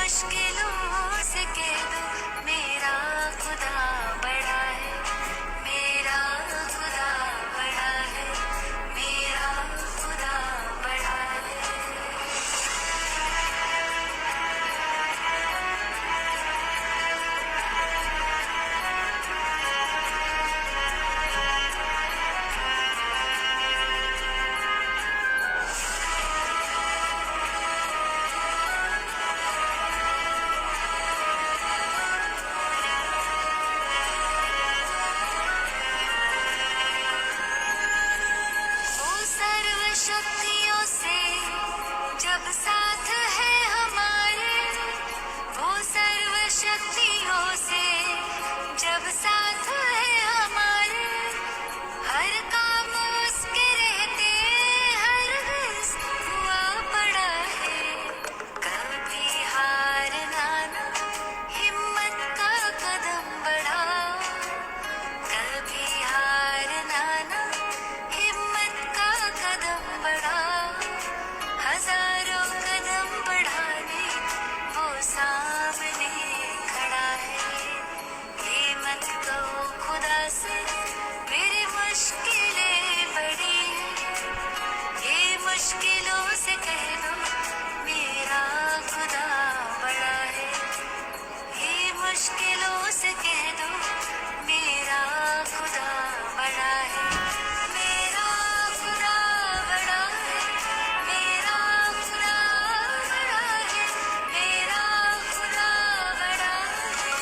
मुश्किलों से कह दो मेरा खुदा बड़ा है, मेरा खुदा बड़ा है, मेरा खुदा बड़ा है। वो सर्व शक्तियों से जब साथ है हमारे, वो सर्व शक्तियों से जब साथ है हमारे, हर काम उसके रहते हर हर्ज हुआ पड़ा है। कभी हार ना हिम्मत का कदम बढ़ाओ, कभी हार ना हिम्मत का कदम बढ़ाओ। हजारों कदम बढ़ाने वो सामने खड़ा है। ये मत कहो खुदा से मेरी मुश्किलें बड़ी हैं, ये मुश्किलों से कह दो मेरा खुदा बड़ा है, ये मुश्किलों से कह दो मेरा खुदा बड़ा है, मेरा खुदा बड़ा है, मेरा खुदा बड़ा है, मेरा खुदा बड़ा है।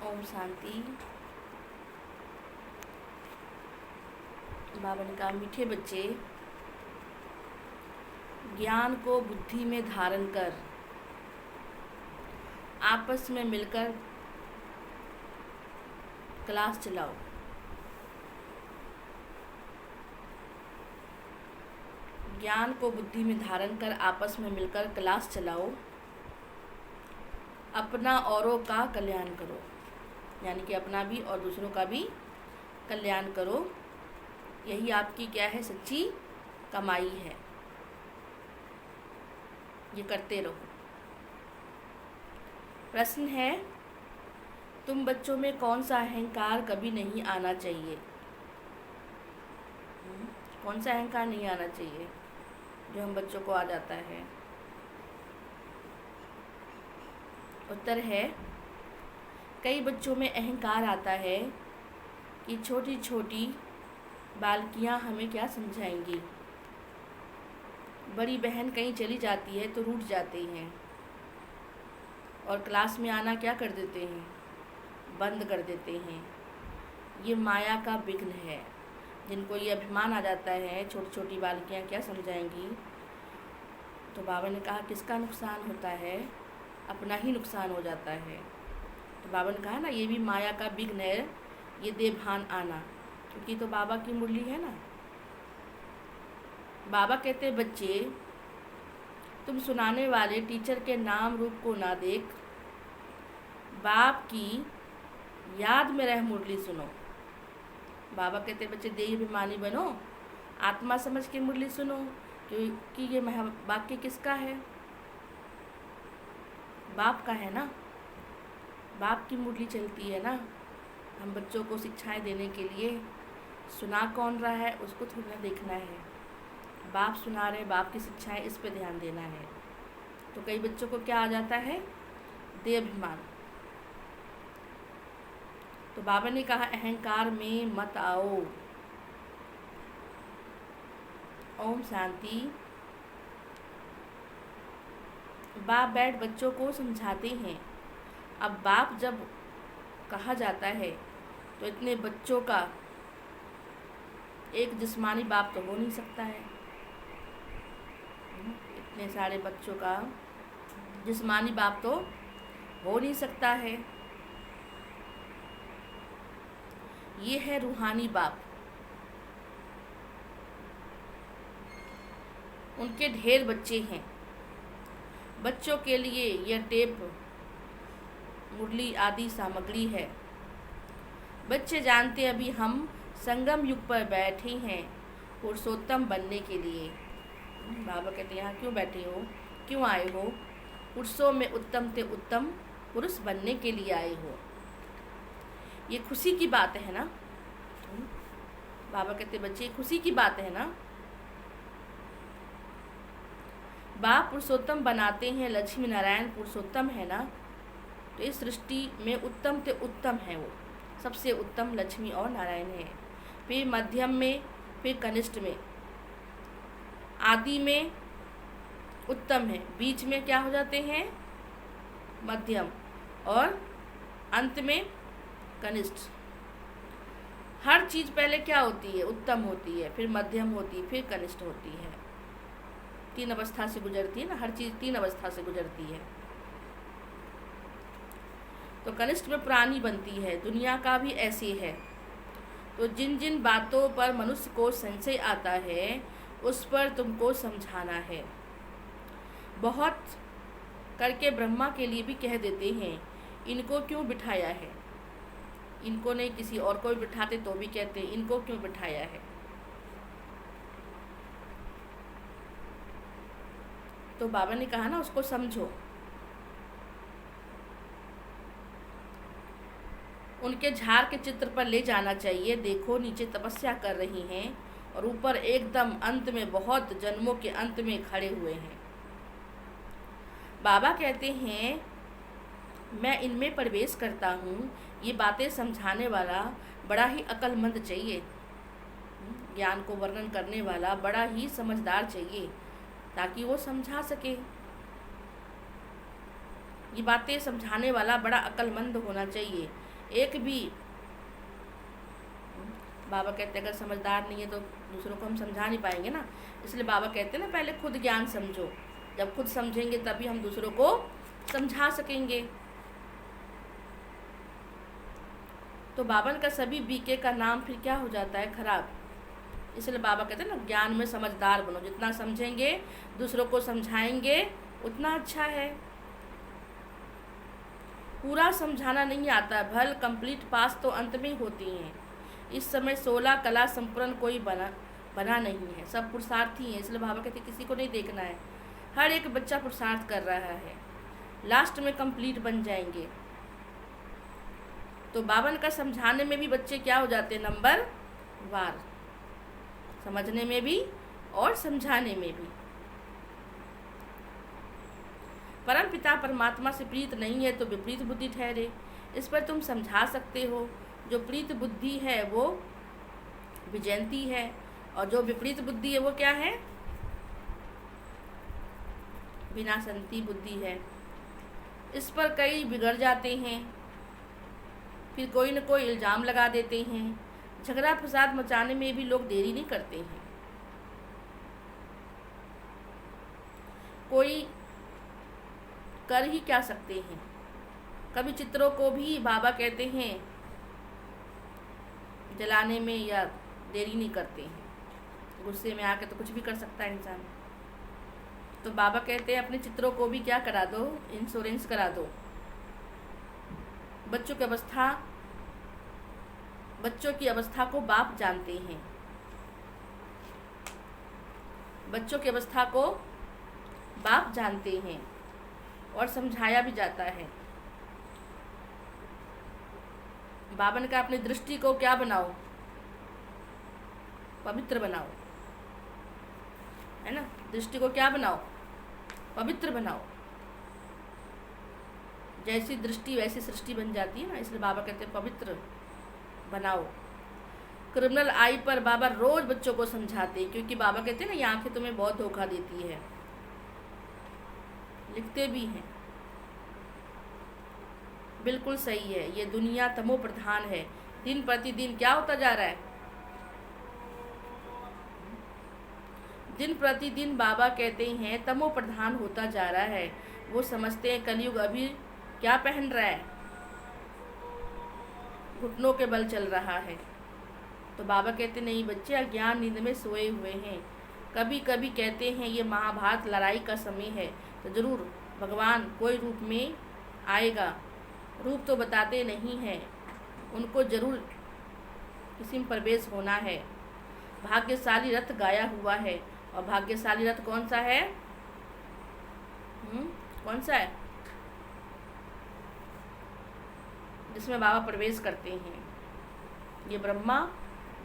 ओम शांति। बाबा ने कहा, मीठे बच्चे, ज्ञान को बुद्धि में धारण कर आपस में मिलकर क्लास चलाओ। ज्ञान को बुद्धि में धारण कर आपस में मिलकर क्लास चलाओ, अपना औरों का कल्याण करो, यानी कि अपना भी और दूसरों का भी कल्याण करो। यही आपकी क्या है, सच्ची कमाई है। ये करते रहो। प्रश्न है, तुम बच्चों में कौन सा अहंकार कभी नहीं आना चाहिए? कौन सा अहंकार नहीं आना चाहिए जो हम बच्चों को आ जाता है? उत्तर है, कई बच्चों में अहंकार आता है कि छोटी छोटी बालकियां हमें क्या समझाएंगी। बड़ी बहन कहीं चली जाती है तो रूठ जाते हैं और क्लास में आना क्या कर देते हैं, बंद कर देते हैं। ये माया का विघ्न है। जिनको ये अभिमान आ जाता है छोटी छोटी बालकियां क्या समझाएंगी, तो बाबा ने कहा किसका नुकसान होता है, अपना ही नुकसान हो जाता है। तो बाबा ने कहा ना, ये भी माया का विघ्न है, ये देभान आना, क्योंकि तो बाबा की मुरली है ना। बाबा कहते, बच्चे तुम सुनाने वाले टीचर के नाम रूप को ना देख, बाप की याद में रह मुरली सुनो। बाबा कहते, बच्चे देहाभिमानी बनो, आत्मा समझ के मुरली सुनो, क्योंकि ये वाक्य किसका है, बाप का है ना। बाप की मुरली चलती है ना। हम बच्चों को शिक्षाएं देने के लिए सुना कौन रहा है उसको थोड़ा देखना है, बाप सुना रहे, बाप की शिक्षाएं, इस पे ध्यान देना है। तो कई बच्चों को क्या आ जाता है, देहाभिमान। तो बाबा ने कहा अहंकार में मत आओ। ओम शांति। बाप बच्चों को समझाते हैं। अब बाप जब कहा जाता है तो इतने बच्चों का एक जिस्मानी बाप तो हो नहीं सकता है। इतने सारे बच्चों का जिस्मानी बाप तो हो नहीं सकता है। ये है रूहानी बाप। उनके ढेर बच्चे हैं। बच्चों के लिए यह टेप, मुरली आदि सामग्री है। बच्चे जानते अभी हम संगम युग पर बैठे हैं पुरुषोत्तम बनने के लिए। बाबा कहते हैं यहाँ क्यों बैठे हो, क्यों आए हो? पुरुषों में उत्तम ते उत्तम पुरुष बनने के लिए आए हो। ये खुशी की बात है ना। बाबा कहते बच्चे खुशी की बात है ना। बाप पुरुषोत्तम बनाते हैं, लक्ष्मी नारायण पुरुषोत्तम है ना। तो इस सृष्टि में उत्तम ते उत्तम है, वो सबसे उत्तम लक्ष्मी और नारायण है। फिर मध्यम में, फिर कनिष्ठ में, आदि में उत्तम है, बीच में क्या हो जाते हैं मध्यम, और अंत में कनिष्ठ। हर चीज़ पहले क्या होती है? उत्तम होती है, फिर मध्यम होती है, फिर कनिष्ठ होती है। 3 अवस्था से गुजरती है ना, हर चीज़ 3 अवस्था से गुजरती है। तो कनिष्ठ में प्राणी बनती है। दुनिया का भी ऐसे है। तो जिन जिन बातों पर मनुष्य को संशय आता है उस पर तुमको समझाना है। बहुत करके ब्रह्मा के लिए भी कह देते हैं इनको क्यों बिठाया है। इनको नहीं, किसी और को भी बिठाते तो भी कहते हैं इनको क्यों बिठाया है। तो बाबा ने कहा ना उसको समझो। उनके झाड़ के चित्र पर ले जाना चाहिए। देखो नीचे तपस्या कर रही हैं और ऊपर एकदम अंत में, बहुत जन्मों के अंत में खड़े हुए हैं। बाबा कहते हैं मैं इनमें प्रवेश करता हूँ। ये बातें समझाने वाला बड़ा ही अक्लमंद चाहिए। ज्ञान को वर्णन करने वाला बड़ा ही समझदार चाहिए ताकि वो समझा सके। ये बातें समझाने वाला बड़ा अक्लमंद होना चाहिए। एक भी बाबा कहते हैं अगर समझदार नहीं है तो दूसरों को हम समझा नहीं पाएंगे ना। इसलिए बाबा कहते हैं ना पहले खुद ज्ञान समझो। जब खुद समझेंगे तभी हम दूसरों को समझा सकेंगे। तो बाबा का सभी बीके का नाम फिर क्या हो जाता है? खराब। इसलिए बाबा कहते हैं ना ज्ञान में समझदार बनो। जितना समझेंगे, दूसरों को समझाएंगे, उतना अच्छा है। पूरा समझाना नहीं आता। भल कंप्लीट पास तो अंत में होती हैं। इस समय 16 कला संपूर्ण कोई बना नहीं है। सब पुरुषार्थी हैं। इसलिए बाबा कहते किसी को नहीं देखना है। हर एक बच्चा पुरुषार्थ कर रहा है, लास्ट में कंप्लीट बन जाएंगे। तो बाबा का समझाने में भी बच्चे क्या हो जाते हैं? नंबर वार, समझने में भी और समझाने में भी। परम पिता परमात्मा से प्रीत नहीं है तो विपरीत बुद्धि ठहरे। इस पर तुम समझा सकते हो। जो प्रीत बुद्धि है वो विजयंती है, और जो विपरीत बुद्धि है वो क्या है? विनाशंती बुद्धि है। इस पर कई बिगड़ जाते हैं, फिर कोई न कोई इल्ज़ाम लगा देते हैं। झगड़ा फसाद मचाने में भी लोग देरी नहीं करते हैं। कोई कर ही क्या सकते हैं। कभी चित्रों को भी बाबा कहते हैं जलाने में या देरी नहीं करते हैं। गुस्से में आके तो कुछ भी कर सकता है इंसान। तो बाबा कहते हैं अपने चित्रों को भी क्या करा दो? इंश्योरेंस करा दो। बच्चों की अवस्था को बाप जानते हैं। बच्चों की अवस्था को बाप जानते हैं और समझाया भी जाता है। बाबा ने कहा अपनी दृष्टि को क्या बनाओ? पवित्र बनाओ, है ना। दृष्टि को क्या बनाओ? पवित्र बनाओ। जैसी दृष्टि वैसी सृष्टि बन जाती है ना। इसलिए बाबा कहते हैं पवित्र बनाओ। क्रिमिनल आई पर बाबा रोज बच्चों को समझाते हैं, क्योंकि बाबा कहते हैं ना ये आंखें तुम्हें बहुत धोखा देती है। लिखते भी हैं, बिल्कुल सही है। ये दुनिया तमो प्रधान है। दिन प्रतिदिन क्या होता जा रहा है? दिन प्रतिदिन बाबा कहते हैं तमो प्रधान होता जा रहा है। वो समझते हैं कलयुग अभी क्या पहन रहा है, घुटनों के बल चल रहा है। तो बाबा कहते नहीं बच्चे, अज्ञान नींद में सोए हुए हैं। कभी कभी कहते हैं ये महाभारत लड़ाई का समय है, तो जरूर भगवान कोई रूप में आएगा। रूप तो बताते नहीं हैं, उनको जरूर किसी में प्रवेश होना है। भाग्यशाली रथ गाया हुआ है, और भाग्यशाली रथ कौन सा है? कौन सा है? जिसमें बाबा प्रवेश करते हैं। ये ब्रह्मा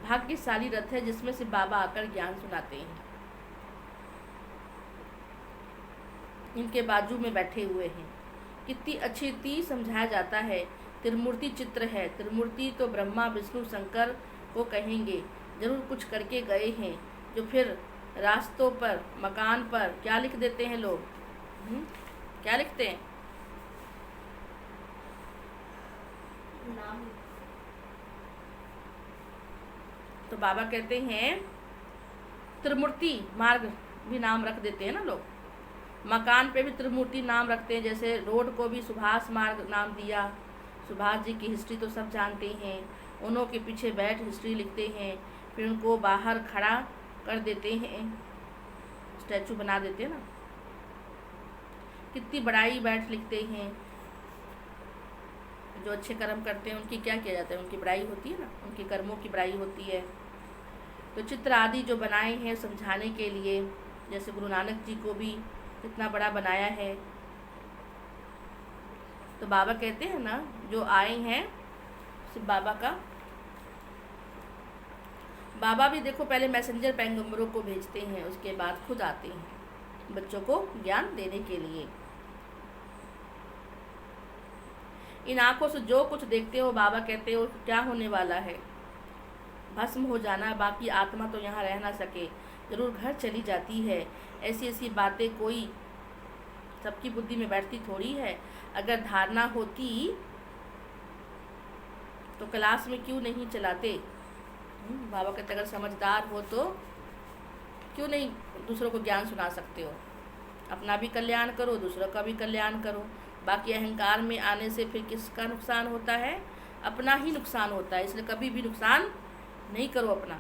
भाग्यशाली रथ है जिसमें से बाबा आकर ज्ञान सुनाते हैं। इनके बाजू में बैठे हुए हैं। कितनी अच्छी रीति समझाया जाता है। त्रिमूर्ति चित्र है। त्रिमूर्ति तो ब्रह्मा विष्णु शंकर को कहेंगे। जरूर कुछ करके गए हैं, जो फिर रास्तों पर मकान पर क्या लिख देते हैं लोग? क्या लिखते हैं? तो बाबा कहते हैं त्रिमूर्ति मार्ग भी नाम रख देते हैं ना लोग। मकान पे भी त्रिमूर्ति नाम रखते हैं। जैसे रोड को भी सुभाष मार्ग नाम दिया। सुभाष जी की हिस्ट्री तो सब जानते हैं। उन्हों के पीछे बैठ हिस्ट्री लिखते हैं, फिर उनको बाहर खड़ा कर देते हैं, स्टैचू बना देते हैं ना। कितनी बड़ाई बैठ लिखते हैं। जो अच्छे कर्म करते हैं उनकी क्या किया जाता है? उनकी बड़ाई होती है ना, उनके कर्मों की बड़ाई होती है। तो चित्र आदि जो बनाए हैं समझाने के लिए, जैसे गुरु नानक जी को भी कितना बड़ा बनाया है। तो बाबा कहते हैं ना, जो आए हैं सिर्फ बाबा का। बाबा भी देखो पहले मैसेंजर पैगंबरों को भेजते हैं, उसके बाद खुद आते हैं बच्चों को ज्ञान देने के लिए। इन आंखों से जो कुछ देखते हो बाबा कहते हो क्या होने वाला है? भस्म हो जाना। बाकी आत्मा तो यहाँ रह ना सके, जरूर घर चली जाती है। ऐसी ऐसी बातें कोई सबकी बुद्धि में बैठती थोड़ी है। अगर धारणा होती तो क्लास में क्यों नहीं चलाते? बाबा कहते अगर समझदार हो तो क्यों नहीं दूसरों को ज्ञान सुना सकते हो? अपना भी कल्याण करो, दूसरों का भी कल्याण करो। बाकी अहंकार में आने से फिर किसका नुकसान होता है? अपना ही नुकसान होता है। इसलिए कभी भी नुकसान नहीं करो अपना।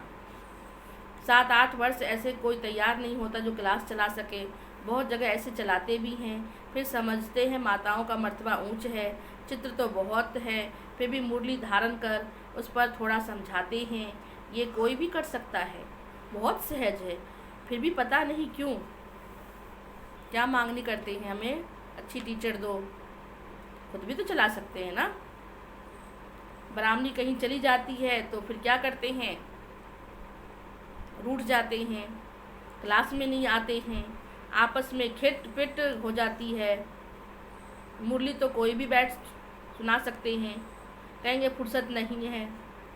7-8 वर्ष ऐसे कोई तैयार नहीं होता जो क्लास चला सके। बहुत जगह ऐसे चलाते भी हैं, फिर समझते हैं माताओं का मर्तबा ऊंच है, चित्र तो बहुत है, फिर भी मुरली धारण कर उस पर थोड़ा समझाते हैं। ये कोई भी कर सकता है, बहुत सहज है। फिर भी पता नहीं क्यों क्या मांगनी करते हैं, हमें अच्छी टीचर दो। खुद भी तो चला सकते हैं ना। ब्राह्मणी कहीं चली जाती है तो फिर क्या करते हैं? रूठ जाते हैं, क्लास में नहीं आते हैं, आपस में खिट पिट हो जाती है। मुरली तो कोई भी बैठ सुना सकते हैं, कहेंगे फुर्सत नहीं है।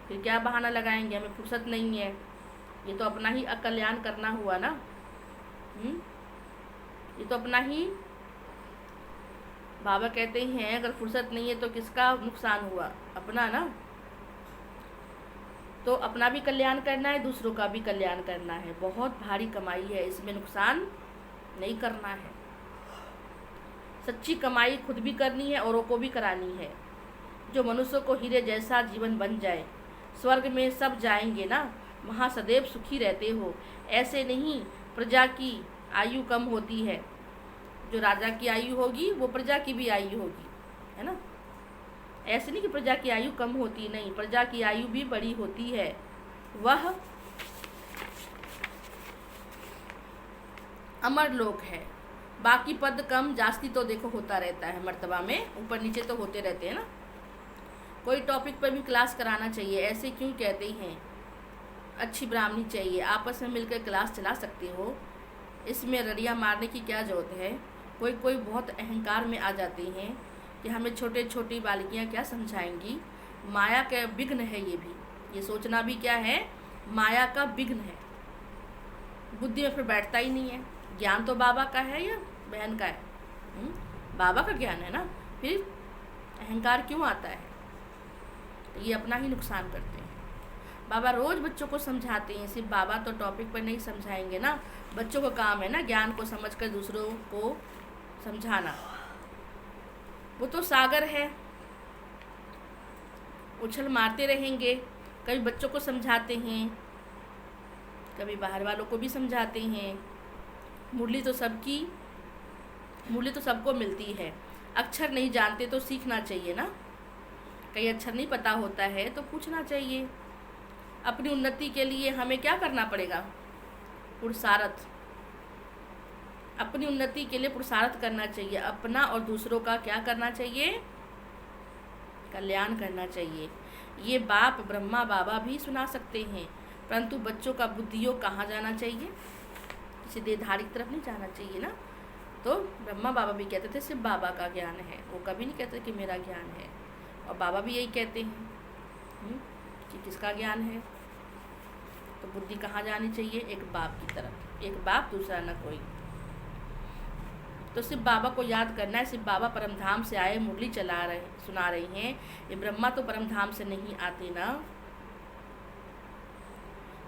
फिर क्या बहाना लगाएंगे, हमें फुर्सत नहीं है। ये तो अपना ही अकल्याण करना हुआ ना। ये तो अपना ही। बाबा कहते हैं अगर फुर्सत नहीं है तो किसका नुकसान हुआ? अपना ना। तो अपना भी कल्याण करना है, दूसरों का भी कल्याण करना है। बहुत भारी कमाई है, इसमें नुकसान नहीं करना है। सच्ची कमाई खुद भी करनी है, औरों को भी करानी है। जो मनुष्य को हीरे जैसा जीवन बन जाए। स्वर्ग में सब जाएंगे ना, वहाँ सदैव सुखी रहते हो। ऐसे नहीं प्रजा की आयु कम होती है। जो राजा की आयु होगी वो प्रजा की भी आयु होगी, है ना। ऐसे नहीं कि प्रजा की आयु कम होती, नहीं, प्रजा की आयु भी बड़ी होती है। वह अमर लोक है। बाकी पद कम जास्ती तो देखो होता रहता है, मर्तबा में ऊपर नीचे तो होते रहते हैं ना। कोई टॉपिक पर भी क्लास कराना चाहिए। ऐसे क्यों कहते हैं? अच्छी ब्राह्मणी चाहिए, आपस में मिलकर क्लास चला सकते हो। इसमें रड़ियाँ मारने की क्या जरूरत है? कोई बहुत अहंकार में आ जाते हैं कि हमें छोटे छोटी बालिकियाँ क्या समझाएंगी। माया का विघ्न है ये भी। ये सोचना भी क्या है? माया का विघ्न है। बुद्धि में फिर बैठता ही नहीं है। ज्ञान तो बाबा का है या बहन का है? बाबा का ज्ञान है ना, फिर अहंकार क्यों आता है? तो ये अपना ही नुकसान करते हैं। बाबा रोज़ बच्चों को समझाते हैं, सिर्फ बाबा तो टॉपिक पर नहीं समझाएंगे ना, बच्चों का काम है ना ज्ञान को समझकर दूसरों को समझाना। वो तो सागर है, उछल मारते रहेंगे। कभी बच्चों को समझाते हैं, कभी बाहर वालों को भी समझाते हैं। मुरली तो सबको मिलती है। अक्षर नहीं जानते तो सीखना चाहिए ना, कहीं अक्षर नहीं पता होता है तो पूछना चाहिए। अपनी उन्नति के लिए हमें क्या करना पड़ेगा? पुरुषार्थ। अपनी उन्नति के लिए पुरुषार्थ करना चाहिए। अपना और दूसरों का क्या करना चाहिए? कल्याण करना चाहिए। ये बाप ब्रह्मा बाबा भी सुना सकते हैं, परंतु बच्चों का बुद्धियोग कहाँ जाना चाहिए? किसी देहधारी की तरफ नहीं जाना चाहिए ना। तो ब्रह्मा बाबा भी कहते थे सिर्फ बाबा का ज्ञान है, वो कभी नहीं कहते कि मेरा ज्ञान है। और बाबा भी यही कहते हैं कि किसका ज्ञान है। तो बुद्धि कहाँ जानी चाहिए? एक बाप की तरफ। एक बाप, दूसरा न कोई। तो सिर्फ बाबा को याद करना है। सिर्फ बाबा परमधाम से आए, मुरली सुना रही हैं। ये ब्रह्मा तो परमधाम से नहीं आते ना।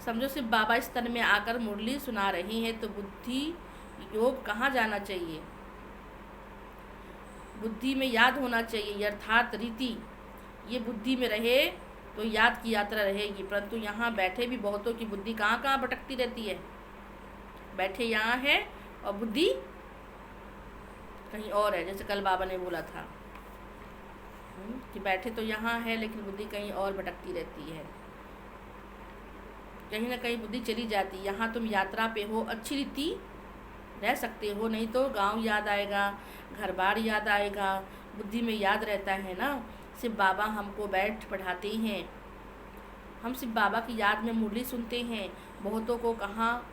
समझो सिर्फ बाबा इस तन में आकर मुरली सुना रही हैं, तो बुद्धि योग कहाँ जाना चाहिए? बुद्धि में याद होना चाहिए, यथार्थ रीति ये बुद्धि में रहे तो याद की यात्रा रहेगी। परंतु यहाँ बैठे भी बहुतों की बुद्धि कहाँ कहाँ भटकती रहती है। बैठे यहाँ है और बुद्धि कहीं और है। जैसे कल बाबा ने बोला था कि बैठे तो यहाँ है लेकिन बुद्धि कहीं और भटकती रहती है, कहीं ना कहीं बुद्धि चली जाती है। यहाँ तुम यात्रा पे हो, अच्छी रीति रह सकते हो, नहीं तो गांव याद आएगा, घर बार याद आएगा। बुद्धि में याद रहता है ना। सिर्फ बाबा हमको बैठ पढ़ाते हैं, हम सिर्फ बाबा की याद में मुरली सुनते हैं। बहुतों को कहाँ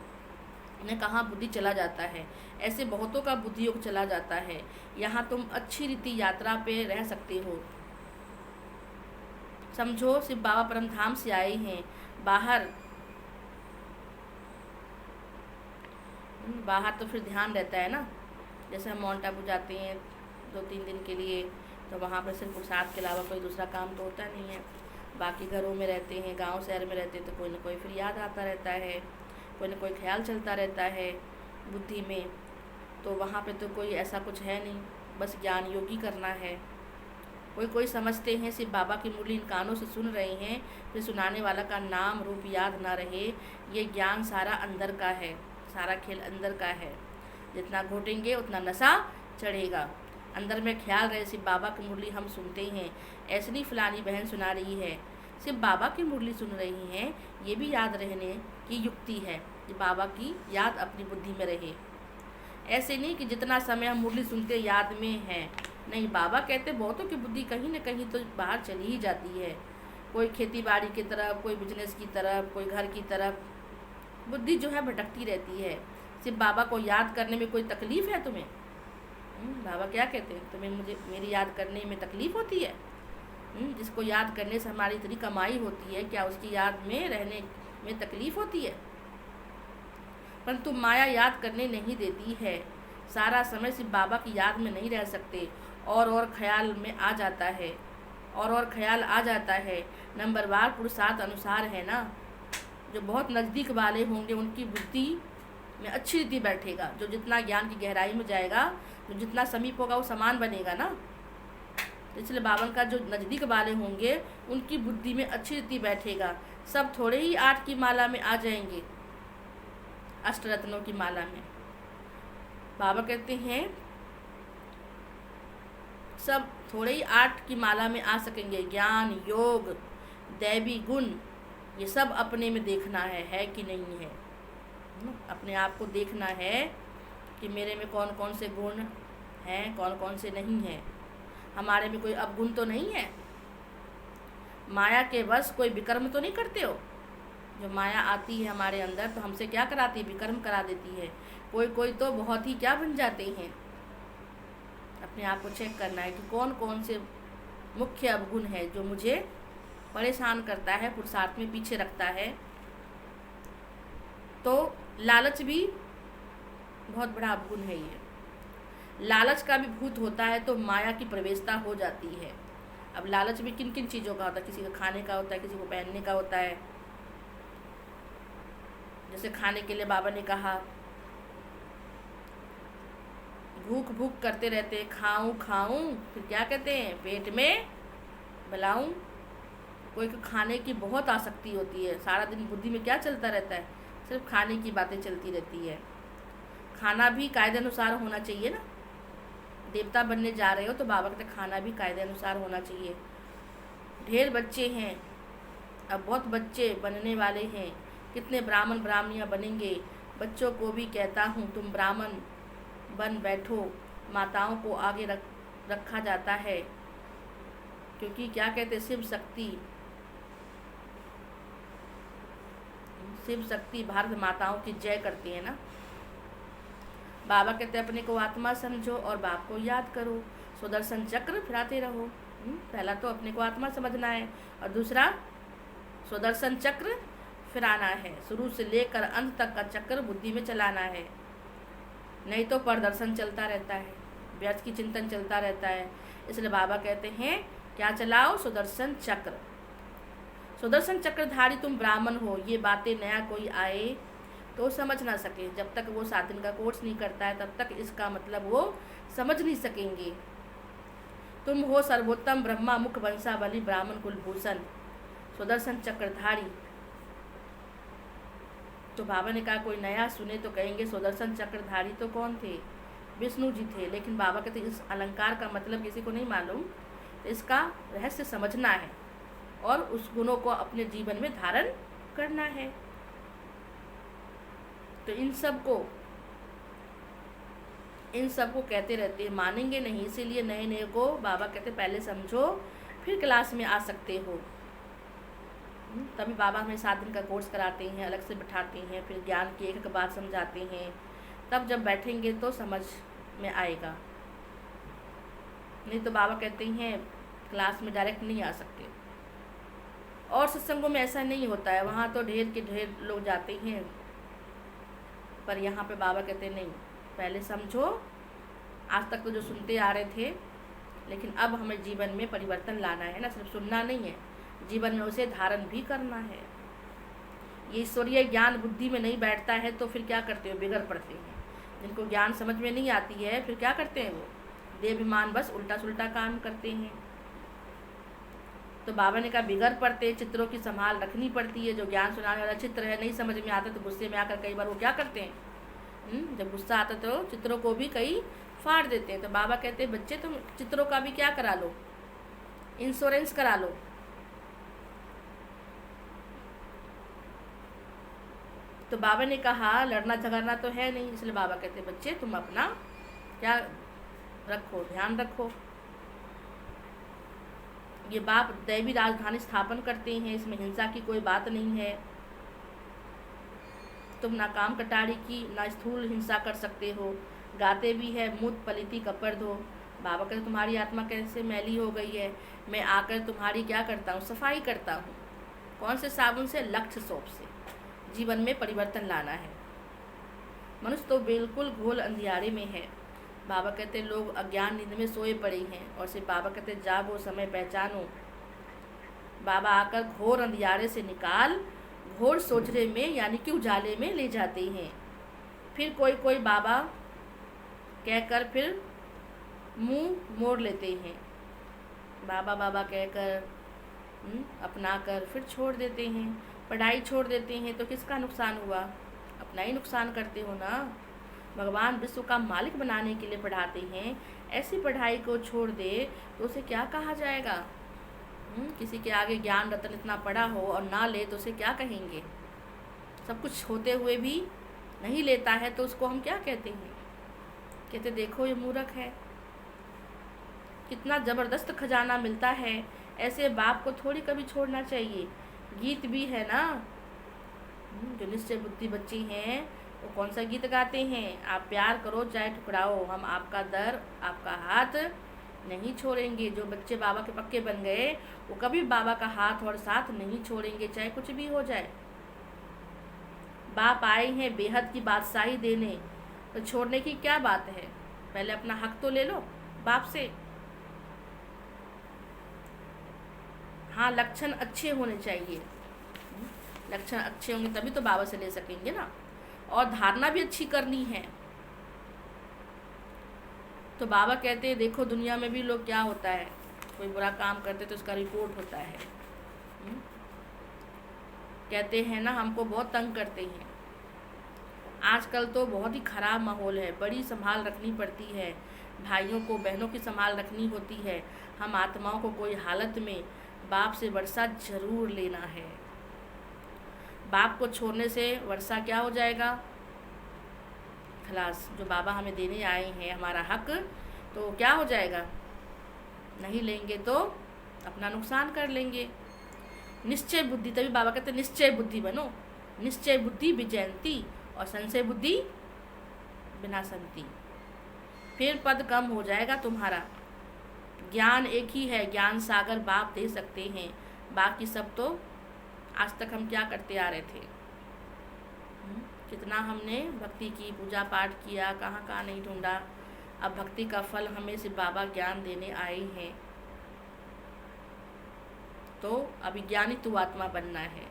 न कहाँ बुद्धि चला जाता है। ऐसे बहुतों का बुद्धि योग चला जाता है। यहाँ तुम अच्छी रीति यात्रा पे रह सकते हो। समझो सिर्फ बाबा परमधाम से आए हैं। बाहर तो फिर ध्यान रहता है ना। जैसे हम माउंट आबू जाते हैं 2-3 दिन के लिए, तो वहाँ पर सिर्फ प्रसाद के अलावा कोई दूसरा काम तो होता नहीं है। बाकी घरों में रहते हैं, गांव शहर में रहते हैं, तो कोई ना कोई फिर याद आता रहता है, कोई ना कोई ख्याल चलता रहता है बुद्धि में। तो वहाँ पे तो कोई ऐसा कुछ है नहीं, बस ज्ञान योगी करना है। कोई समझते हैं सिर्फ बाबा की मुरली इन कानों से सुन रहे हैं, फिर सुनाने वाला का नाम रूप याद ना रहे। ये ज्ञान सारा अंदर का है, सारा खेल अंदर का है। जितना घोटेंगे उतना नशा चढ़ेगा। अंदर में ख्याल रहे सिर्फ बाबा की मुरली हम सुनते हैं, ऐसे नहीं फलानी बहन सुना रही है, सिर्फ बाबा की मुरली सुन रही हैं। ये भी याद रहने की युक्ति है कि बाबा की याद अपनी बुद्धि में रहे। ऐसे नहीं कि जितना समय हम मुरली सुनते याद में है, नहीं। बाबा कहते बहुतों की बुद्धि कहीं न कहीं तो बाहर चली ही जाती है। कोई खेती बाड़ी की तरफ, कोई बिजनेस की तरफ, कोई घर की तरफ बुद्धि जो है भटकती रहती है। सिर्फ बाबा को याद करने में कोई तकलीफ़ है तुम्हें? बाबा क्या कहते हैं, तुम्हें मेरी याद करने में तकलीफ़ होती है? जिसको याद करने से हमारी इतनी कमाई होती है, क्या उसकी याद में रहने में तकलीफ़ होती है? परंतु माया याद करने नहीं देती है। सारा समय सिर्फ बाबा की याद में नहीं रह सकते, और ख्याल में आ जाता है, और ख्याल आ जाता है। नंबरवार पुरुषार्थ अनुसार है ना। जो बहुत नज़दीक वाले होंगे उनकी बुद्धि में अच्छी रीति बैठेगा। जो जितना ज्ञान की गहराई में जाएगा, जो जितना समीप होगा वो समान बनेगा ना। इसलिए बावन का जो नज़दीक वाले होंगे उनकी बुद्धि में अच्छी रीति बैठेगा। सब थोड़े ही 8 की माला में आ जाएंगे, अष्टरत्नों की माला में। बाबा कहते हैं सब थोड़े ही 8 की माला में आ सकेंगे। ज्ञान, योग, दैवी गुण, ये सब अपने में देखना है कि नहीं है। अपने आप को देखना है कि मेरे में कौन कौन से गुण हैं, कौन कौन से नहीं हैं। हमारे में कोई अवगुण तो नहीं है। माया के वश कोई विकर्म तो नहीं करते हो। जो माया आती है हमारे अंदर तो हमसे क्या कराती है? विकर्म करा देती है। कोई तो बहुत ही क्या बन जाते हैं। अपने आप को चेक करना है कि कौन कौन से मुख्य अवगुण है जो मुझे परेशान करता है, पुरुषार्थ में पीछे रखता है। तो लालच भी बहुत बड़ा अवगुण है। ये लालच का भी भूत होता है तो माया की प्रवेशता हो जाती है। अब लालच भी किन किन चीज़ों का होता है, किसी का खाने का होता है, किसी को पहनने का होता है। जैसे खाने के लिए बाबा ने कहा, भूख भूख करते रहते हैं, खाऊं खाऊं, फिर क्या कहते हैं, पेट में बलाऊं। कोई को खाने की बहुत आसक्ति होती है, सारा दिन बुद्धि में क्या चलता रहता है, सिर्फ खाने की बातें चलती रहती है। खाना भी कायदे अनुसार होना चाहिए ना। देवता बनने जा रहे हो तो बाबा कहते खाना भी कायदे अनुसार होना चाहिए। ढेर बच्चे हैं, अब बहुत बच्चे बनने वाले हैं, कितने ब्राह्मण ब्राह्मणियाँ बनेंगे। बच्चों को भी कहता हूँ तुम ब्राह्मण बन बैठो। माताओं को आगे रखा जाता है, क्योंकि क्या कहते शिव शक्ति भारत माताओं की जय करती है ना। बाबा कहते अपने को आत्मा समझो और बाप को याद करो, सुदर्शन चक्र फिराते रहो। पहला तो अपने को आत्मा समझना है और दूसरा सुदर्शन चक्र फिराना है। शुरू से लेकर अंत तक का चक्र बुद्धि में चलाना है, नहीं तो प्रदर्शन चलता रहता है, व्यर्थ की चिंतन चलता रहता है। इसलिए बाबा कहते हैं क्या चलाओ, सुदर्शन चक्र। सुदर्शन चक्रधारी तुम ब्राह्मण हो, ये बातें नया कोई आए तो समझ ना सके। जब तक वो 7 दिन का कोर्स नहीं करता है तब तक इसका मतलब वो समझ नहीं सकेंगे। तुम हो सर्वोत्तम ब्रह्मा मुख वंशावली ब्राह्मण कुलभूषण सुदर्शन चक्रधारी। तो बाबा ने कहा कोई नया सुने तो कहेंगे सुदर्शन चक्रधारी तो कौन थे, विष्णु जी थे। लेकिन बाबा कहते इस अलंकार का मतलब किसी को नहीं मालूम, तो इसका रहस्य समझना है और उस गुणों को अपने जीवन में धारण करना है। तो इन सब को कहते रहते हैं, मानेंगे नहीं। इसीलिए नए नए को बाबा कहते पहले समझो फिर क्लास में आ सकते हो। तभी बाबा हमें 7 दिन का कोर्स कराते हैं, अलग से बिठाते हैं, फिर ज्ञान की एक बात समझाते हैं। तब जब बैठेंगे तो समझ में आएगा, नहीं तो बाबा कहते हैं क्लास में डायरेक्ट नहीं आ सकते। और सत्संगों में ऐसा नहीं होता है, वहाँ तो ढेर के ढेर लोग जाते हैं, पर यहाँ पे बाबा कहते नहीं, पहले समझो। आज तक तो जो सुनते आ रहे थे, लेकिन अब हमें जीवन में परिवर्तन लाना है ना, सिर्फ सुनना नहीं है, जीवन में उसे धारण भी करना है। ये ईश्वरीय ज्ञान बुद्धि में नहीं बैठता है तो फिर क्या करते हो, बिगड़ पड़ते हैं। जिनको ज्ञान समझ में नहीं आती है फिर क्या करते हैं, वो देहाभिमान बस उल्टा सुल्टा काम करते हैं। तो बाबा ने कहा बिगड़ पड़ते, चित्रों की संभाल रखनी पड़ती है। जो ज्ञान सुनाने वाला चित्र है नहीं समझ में आता तो गुस्से में आकर कई बार वो क्या करते हैं, जब गुस्सा आता तो चित्रों को भी कई फाड़ देते हैं। तो बाबा कहते हैं बच्चे तुम चित्रों का भी क्या करा लो, इंश्योरेंस करा लो। तो बाबा ने कहा लड़ना झगड़ना तो है नहीं, इसलिए बाबा कहते हैं बच्चे तुम अपना क्या रखो, ध्यान रखो। ये बाप दैवी राजधानी स्थापन करते हैं, इसमें हिंसा की कोई बात नहीं है। तुम ना काम कटारी की ना स्थूल हिंसा कर सकते हो। गाते भी है मूत पलिती कपर धो। बाबा कहते तुम्हारी आत्मा कैसे मैली हो गई है, मैं आकर तुम्हारी क्या करता हूँ, सफाई करता हूँ। कौन से साबुन से, लक्ष्य सोप से। जीवन में परिवर्तन लाना है। मनुष्य तो बिल्कुल घोल अंधियारे में है। बाबा कहते लोग अज्ञान नींद में सोए पड़े हैं और सिर्फ बाबा कहते जागो समय पहचानो। बाबा आकर घोर अंधियारे से निकाल घोर सोचने में यानी कि उजाले में ले जाते हैं। फिर कोई कोई बाबा कहकर फिर मुंह मोड़ लेते हैं, बाबा बाबा कहकर अपना कर फिर छोड़ देते हैं। पढ़ाई छोड़ देते हैं तो किसका नुकसान हुआ, अपना ही नुकसान करते हो ना। भगवान विश्व का मालिक बनाने के लिए पढ़ाते हैं, ऐसी पढ़ाई को छोड़ दे तो उसे क्या कहा जाएगा। किसी के आगे ज्ञान रत्न इतना पढ़ा हो और ना ले तो उसे क्या कहेंगे। सब कुछ होते हुए भी नहीं लेता है तो उसको हम क्या कहते हैं, कहते देखो ये मूर्ख है। कितना ज़बरदस्त खजाना मिलता है, ऐसे बाप को थोड़ी कभी छोड़ना चाहिए। गीत भी है ना, जो निश्चय बुद्धि बच्चे हैं वो कौन सा गीत गाते हैं, आप प्यार करो चाहे ठुकराओ, हम आपका दर आपका हाथ नहीं छोड़ेंगे। जो बच्चे बाबा के पक्के बन गए वो कभी बाबा का हाथ और साथ नहीं छोड़ेंगे, चाहे कुछ भी हो जाए। बाप आए हैं बेहद की बादशाही देने, तो छोड़ने की क्या बात है। पहले अपना हक तो ले लो बाप से। हाँ, लक्षण अच्छे होने चाहिए। लक्षण अच्छे होंगे तभी तो बाबा से ले सकेंगे ना। और धारणा भी अच्छी करनी है। तो बाबा कहते हैं देखो दुनिया में भी लोग क्या होता है, कोई बुरा काम करते तो उसका रिपोर्ट होता है। कहते हैं ना हमको बहुत तंग करते हैं। आजकल तो बहुत ही ख़राब माहौल है, बड़ी संभाल रखनी पड़ती है, भाइयों को बहनों की संभाल रखनी होती है। हम आत्माओं को कोई हालत में बाप से वर्षा जरूर लेना है। बाप को छोड़ने से वर्षा क्या हो जाएगा, खलास। जो बाबा हमें देने आए हैं हमारा हक, तो क्या हो जाएगा, नहीं लेंगे तो अपना नुकसान कर लेंगे। निश्चय बुद्धि, तभी बाबा कहते हैं निश्चय बुद्धि बनो। निश्चय बुद्धि विजयंती और संशय बुद्धि विनाशंती। फिर पद कम हो जाएगा तुम्हारा। ज्ञान एक ही है, ज्ञान सागर बाप दे सकते हैं, बाकी सब तो आज तक हम क्या करते आ रहे थे। कितना हमने भक्ति की, पूजा पाठ किया, कहाँ कहाँ नहीं ढूंढा। अब भक्ति का फल हमें सिर्फ बाबा ज्ञान देने आए हैं। तो अभिज्ञानी तू आत्मा बनना है।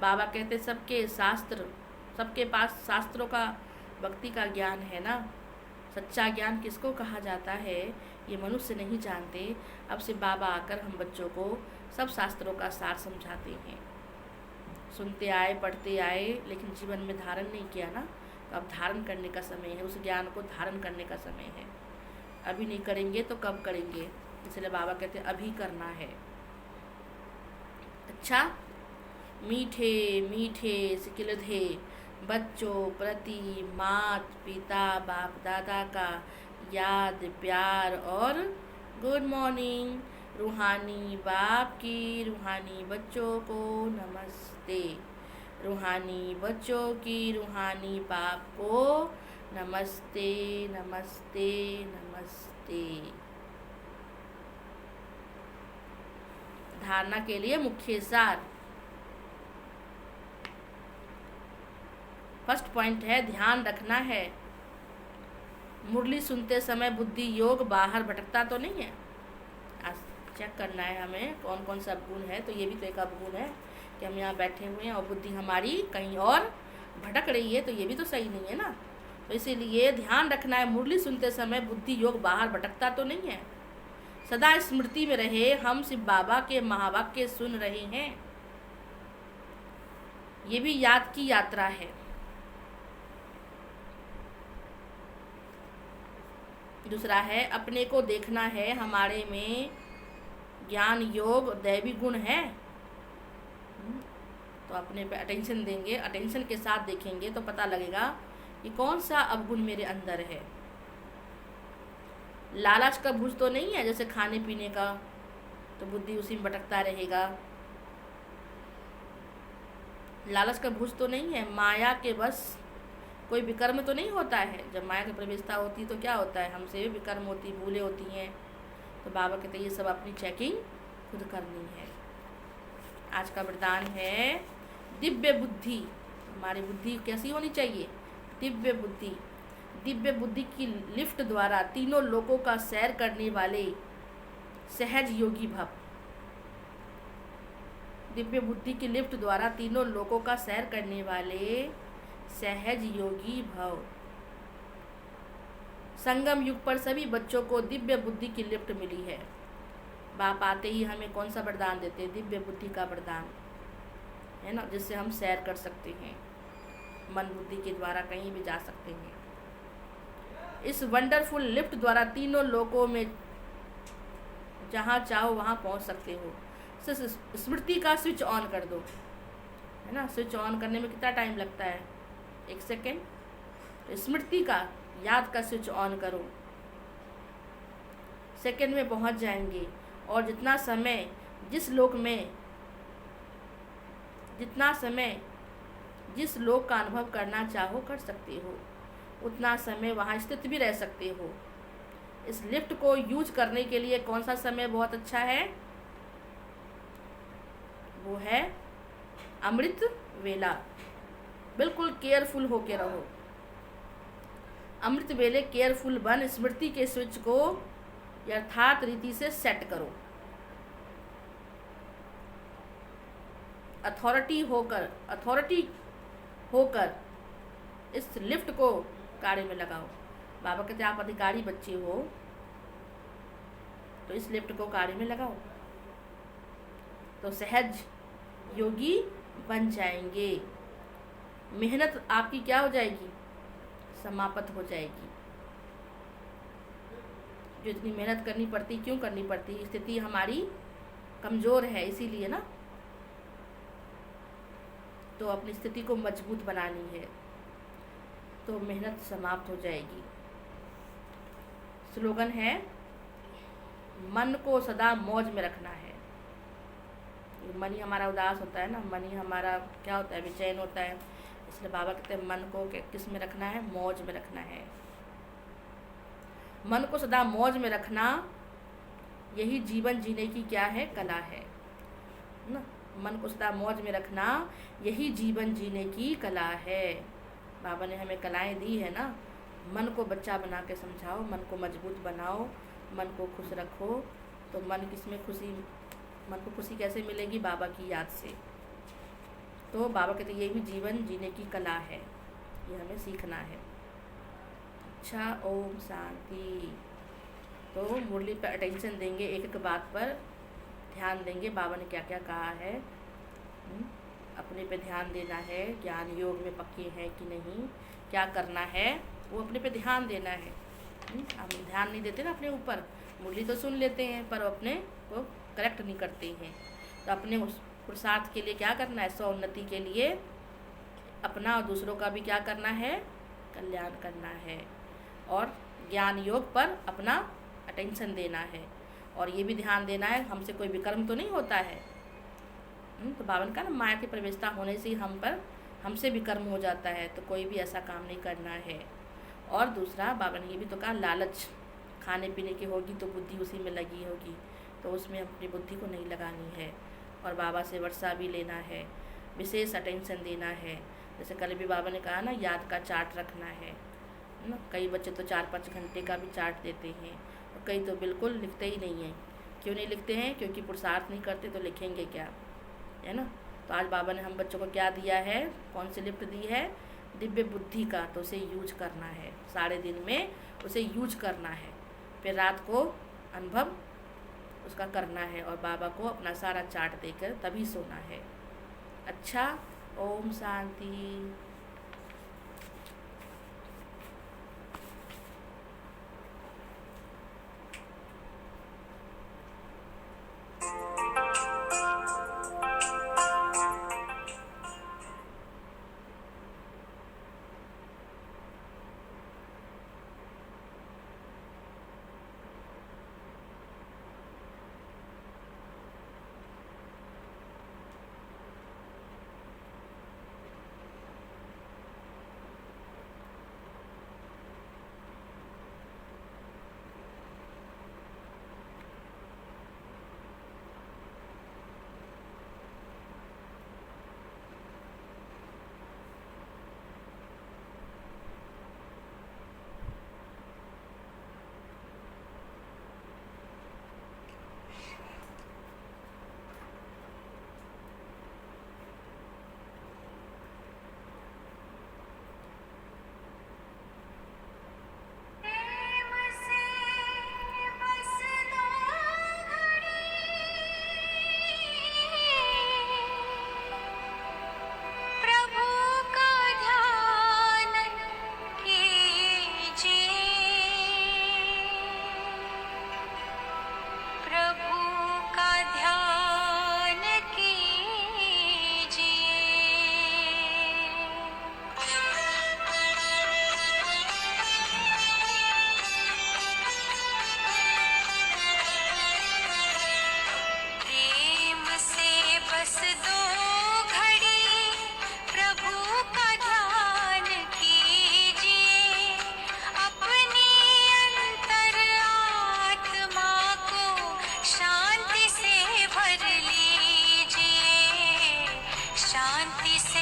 बाबा कहते सबके शास्त्र, सबके पास शास्त्रों का भक्ति का ज्ञान है ना। सच्चा ज्ञान किसको कहा जाता है ये मनुष्य नहीं जानते। अब से बाबा आकर हम बच्चों को सब शास्त्रों का सार समझाते हैं। सुनते आए, पढ़ते आए, लेकिन जीवन में धारण नहीं किया ना। तो अब धारण करने का समय है, उस ज्ञान को धारण करने का समय है। अभी नहीं करेंगे तो कब करेंगे, इसलिए बाबा कहते हैं अभी करना है। अच्छा, मीठे मीठे सिकिलधे बच्चों प्रति मात पिता बाप दादा का याद प्यार और गुड मॉर्निंग। रूहानी बाप की रूहानी बच्चों को नमस्ते। रूहानी बच्चों की रूहानी बाप को नमस्ते नमस्ते नमस्ते। धारणा के लिए मुख्य सार। फर्स्ट पॉइंट है ध्यान रखना है। मुरली सुनते समय बुद्धि योग बाहर भटकता तो नहीं है। आज चेक करना है हमें कौन कौन सा अवगुण है। तो ये भी तो एक अवगुण है कि हम यहाँ बैठे हुए हैं और बुद्धि हमारी कहीं और भटक रही है, तो ये भी तो सही नहीं है ना। तो इसीलिए ध्यान रखना है मुरली सुनते समय बुद्धि योग बाहर भटकता तो नहीं है। सदा स्मृति में रहे हम सिर्फ बाबा के महावाक्य सुन रहे हैं। ये भी याद की यात्रा है। दूसरा है अपने को देखना है, हमारे में ज्ञान योग दैवी गुण है। तो अपने पे अटेंशन देंगे, अटेंशन के साथ देखेंगे तो पता लगेगा कि कौन सा अवगुण मेरे अंदर है। लालच का भूज तो नहीं है जैसे खाने पीने का, तो बुद्धि उसी में भटकता रहेगा। लालच का भूज तो नहीं है। माया के बस कोई विकर्म तो नहीं होता है। जब माया की प्रवेशता होती तो क्या होता है, हमसे विकर्म होती, भूलें होती हैं। तो बाबा कहते हैं ये सब अपनी चेकिंग खुद करनी है। आज का वरदान है दिव्य बुद्धि। हमारी बुद्धि कैसी होनी चाहिए, दिव्य बुद्धि। दिव्य बुद्धि की लिफ्ट द्वारा तीनों लोकों का सैर करने वाले सहज योगी भव। दिव्य बुद्धि की लिफ्ट द्वारा तीनों लोकों का सैर करने वाले सहज योगी भव। संगम युग पर सभी बच्चों को दिव्य बुद्धि की लिफ्ट मिली है। बाप आते ही हमें कौन सा वरदान देते हैं, दिव्य बुद्धि का वरदान है ना, जिससे हम सैर कर सकते हैं, मन बुद्धि के द्वारा कहीं भी जा सकते हैं। इस वंडरफुल लिफ्ट द्वारा तीनों लोकों में जहाँ चाहो वहाँ पहुँच सकते हो। स्मृति का स्विच ऑन कर दो, है ना। स्विच ऑन करने में कितना टाइम लगता है, 1 सेकेंड। तो स्मृति का, याद का स्विच ऑन करो, सेकेंड में पहुंच जाएंगे। और जितना समय जिस लोक का अनुभव करना चाहो कर सकते हो, उतना समय वहाँ स्थित भी रह सकते हो। इस लिफ्ट को यूज करने के लिए कौन सा समय बहुत अच्छा है, वो है अमृत वेला। बिल्कुल केयरफुल होके रहो। अमृत वेले केयरफुल बन स्मृति के स्विच को यथार्थ रीति से सेट करो। अथॉरिटी होकर इस लिफ्ट को कार्य में लगाओ। बाबा कहते आप अधिकारी बच्चे हो तो इस लिफ्ट को कार्य में लगाओ, तो सहज योगी बन जाएंगे। मेहनत आपकी क्या हो जाएगी? समाप्त हो जाएगी। जो इतनी मेहनत करनी पड़ती, क्यों करनी पड़ती? स्थिति हमारी कमज़ोर है इसीलिए ना, तो अपनी स्थिति को मजबूत बनानी है, तो मेहनत समाप्त हो जाएगी। स्लोगन है मन को सदा मौज में रखना है। मन ही हमारा उदास होता है ना, मन ही हमारा क्या होता है, बेचैन होता है। इसलिए बाबा कहते हैं मन को किस में रखना है? मौज में रखना है। मन को सदा मौज में रखना, यही जीवन जीने की क्या है? कला है ना। मन को सदा मौज में रखना, यही जीवन जीने की कला है। बाबा ने हमें कलाएं दी है ना। मन को बच्चा बना के समझाओ, मन को मजबूत बनाओ, मन को खुश रखो, तो मन को खुशी कैसे मिलेगी? बाबा की याद से। तो बाबा कहते ये भी जीवन जीने की कला है, ये हमें सीखना है। अच्छा, ओम शांति। तो मुरली पर अटेंशन देंगे, एक एक बात पर ध्यान देंगे। बाबा ने क्या क्या कहा है, अपने पे ध्यान देना है। ज्ञान योग में पक्के हैं कि नहीं, क्या करना है, वो अपने पे ध्यान देना है। हम ध्यान नहीं देते ना अपने ऊपर, मुरली तो सुन लेते हैं पर अपने को करेक्ट नहीं करते हैं। तो अपने उस पुरुषार्थ के लिए क्या करना है? स्व-उन्नति के लिए अपना और दूसरों का भी क्या करना है? कल्याण करना है। और ज्ञान योग पर अपना अटेंशन देना है, और ये भी ध्यान देना है हमसे कोई विकर्म तो नहीं होता है। तो बाबा ने कहा ना, माया की प्रवेशता होने से हमसे विकर्म हो जाता है, तो कोई भी ऐसा काम नहीं करना है। और दूसरा बाबा ने ये भी तो कहा, लालच खाने पीने की होगी तो बुद्धि उसी में लगी होगी, तो उसमें अपनी बुद्धि को नहीं लगानी है। और बाबा से वर्षा भी लेना है, विशेष अटेंशन देना है। जैसे कल भी बाबा ने कहा ना, याद का चार्ट रखना है ना। कई बच्चे तो 4-5 घंटे का भी चार्ट देते हैं, और कई तो बिल्कुल लिखते ही नहीं हैं। क्यों नहीं लिखते हैं? क्योंकि पुरुषार्थ नहीं करते, तो लिखेंगे क्या, है ना। तो आज बाबा ने हम बच्चों को क्या दिया है? कौन सी लिफ्ट दी है? दिव्य बुद्धि का। तो उसे यूज करना है, सारे दिन में उसे यूज करना है, फिर रात को अनुभव उसका करना है, और बाबा को अपना सारा चार्ट देकर तभी सोना है। अच्छा, ओम शांति। शांति से